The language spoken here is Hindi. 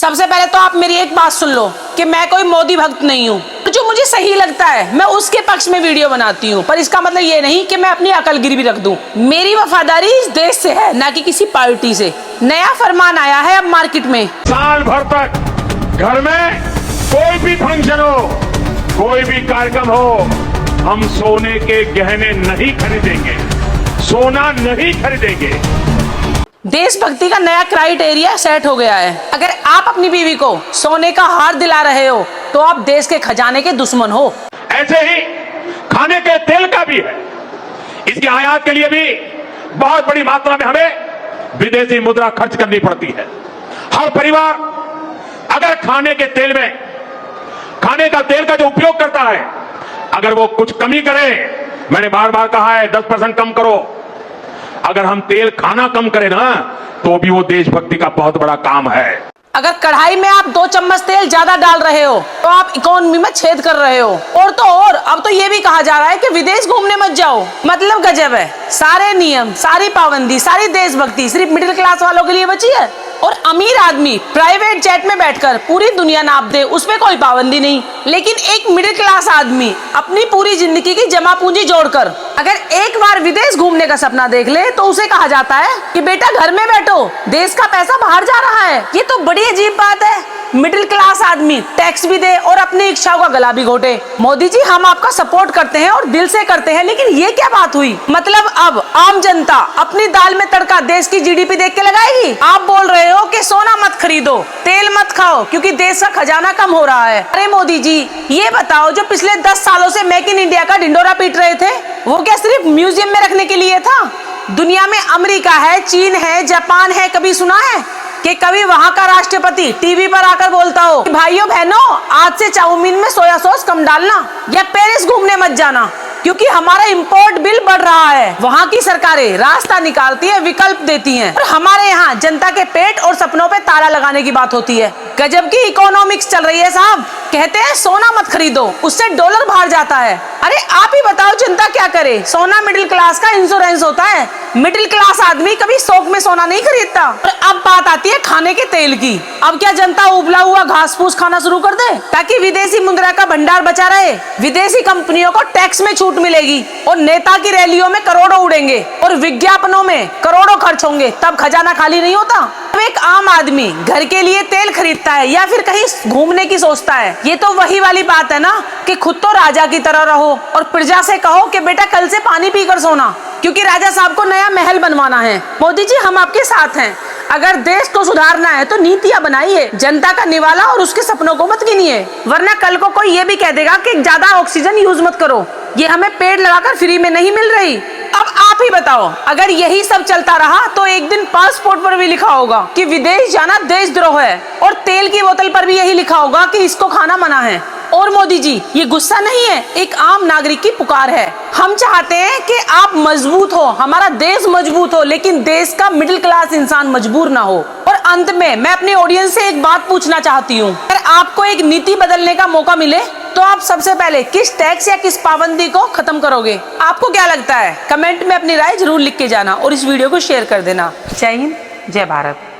सबसे पहले तो आप मेरी एक बात सुन लो कि मैं कोई मोदी भक्त नहीं हूँ। जो मुझे सही लगता है मैं उसके पक्ष में वीडियो बनाती हूँ, पर इसका मतलब ये नहीं कि मैं अपनी अकल गिरवी रख दूं। मेरी वफादारी इस देश से है, ना कि किसी पार्टी से। नया फरमान आया है अब मार्केट में, साल भर तक घर में कोई भी फंक्शन हो, कोई भी कार्यक्रम हो, हम सोने के गहने नहीं खरीदेंगे, सोना नहीं खरीदेंगे। देशभक्ति का नया क्राइटेरिया सेट हो गया है। अगर आप अपनी बीवी को सोने का हार दिला रहे हो तो आप देश के खजाने के दुश्मन हो। ऐसे ही खाने के तेल का भी है, इसके आयात के लिए भी बहुत बड़ी मात्रा में हमें विदेशी मुद्रा खर्च करनी पड़ती है। हर परिवार अगर खाने के तेल में, खाने का तेल का जो उपयोग करता है, अगर वो कुछ कमी करे, मैंने बार बार कहा है 10% कम करो, अगर हम तेल खाना कम करें ना तो भी वो देशभक्ति का बहुत बड़ा काम है। अगर कढ़ाई में आप 2 चम्मच तेल ज्यादा डाल रहे हो तो आप इकोनॉमी में छेद कर रहे हो। और तो और अब तो ये भी कहा जा रहा है कि विदेश घूमने मत जाओ। मतलब गजब है, सारे नियम, सारी पाबंदी, सारी देशभक्ति सिर्फ मिडिल क्लास वालों के लिए बची है। और अमीर आदमी प्राइवेट जेट में बैठकर पूरी दुनिया नाप दे, उसमें कोई पाबंदी नहीं। लेकिन एक मिडिल क्लास आदमी अपनी पूरी जिंदगी की जमा पूंजी जोड़कर अगर एक बार विदेश घूमने का सपना देख ले तो उसे कहा जाता है कि बेटा घर में बैठो, देश का पैसा बाहर जा रहा है। ये तो बड़ी अजीब बात है। मिडिल क्लास आदमी टैक्स भी दे और अपनी इच्छाओं का गला भी घोटे। मोदी जी, हम आपका सपोर्ट करते हैं और दिल से करते हैं, लेकिन ये क्या बात हुई? मतलब अब आम जनता अपनी दाल में तड़का देश की जीडीपी देख के लगाएगी? आप बोल रहे हो कि सोना मत खरीदो, तेल मत खाओ क्योंकि देश का खजाना कम हो रहा है। अरे मोदी जी, ये बताओ, जो पिछले 10 सालों से मेक इन इंडिया का ढिंडोरा पीट रहे थे, वो क्या सिर्फ म्यूजियम में रखने के लिए था? दुनिया में अमेरिका है, चीन है, जापान है, कभी सुना है कि कभी वहाँ का राष्ट्रपति टीवी पर आकर बोलता हो भाइयों बहनों आज से चाउमीन में सोया सॉस कम डालना, या पेरिस घूमने मत जाना क्योंकि हमारा इंपोर्ट बिल बढ़ रहा है? वहाँ की सरकारें रास्ता निकालती है, विकल्प देती हैं, और हमारे यहाँ जनता के पेट और सपनों पे ताला लगाने की बात होती है। गजब की इकोनॉमिक्स चल रही है साहब। कहते हैं सोना मत खरीदो, उससे डॉलर बाहर जाता है। अरे आप ही बताओ जनता क्या करे? सोना मिडिल क्लास का इंश्योरेंस होता है। मिडिल क्लास आदमी कभी शौक में सोना नहीं खरीदता। और अब बात आती है खाने के तेल की। अब क्या जनता उबला हुआ घास फूस खाना शुरू कर दे ताकि विदेशी मुद्रा का भंडार बचा रहे? विदेशी कंपनियों को टैक्स में छूट मिलेगी और नेता की रैलियों में करोड़ों उड़ेंगे और विज्ञापनों में करोड़ों खर्च होंगे, तब खजाना खाली नहीं होता। अब एक आम आदमी घर के लिए तेल खरीदता है या फिर कहीं घूमने की सोचता है। ये तो वही वाली बात है ना कि खुद तो राजा की तरह रहो और प्रजा से कहो कि बेटा कल से पानी पीकर सोना, क्योंकि राजा साहब को नया महल बनवाना है। मोदी जी, हम आपके साथ हैं। अगर देश को सुधारना है तो नीतियां बनाइए, जनता का निवाला और उसके सपनों को मत गिनिए, वरना कल को कोई ये भी कह देगा कि ज्यादा ऑक्सीजन यूज मत करो, ये हमें पेड़ लगाकर फ्री में नहीं मिल रही। अब आप ही बताओ, अगर यही सब चलता रहा तो एक दिन पासपोर्ट पर भी लिखा होगा कि विदेश जाना देशद्रोह है, और तेल की बोतल पर भी यही लिखा होगा कि इसको खाना मना है। और मोदी जी, ये गुस्सा नहीं है, एक आम नागरिक की पुकार है। हम चाहते हैं कि आप मजबूत हो, हमारा देश मजबूत हो, लेकिन देश का मिडिल क्लास इंसान मजबूर ना हो। और अंत में मैं अपने ऑडियंस से एक बात पूछना चाहती हूँ, अगर आपको एक नीति बदलने का मौका मिले तो आप सबसे पहले किस टैक्स या किस पाबंदी को खत्म करोगे? आपको क्या लगता है? कमेंट में अपनी राय जरूर लिख के जाना और इस वीडियो को शेयर कर देना। जय हिंद, जय भारत।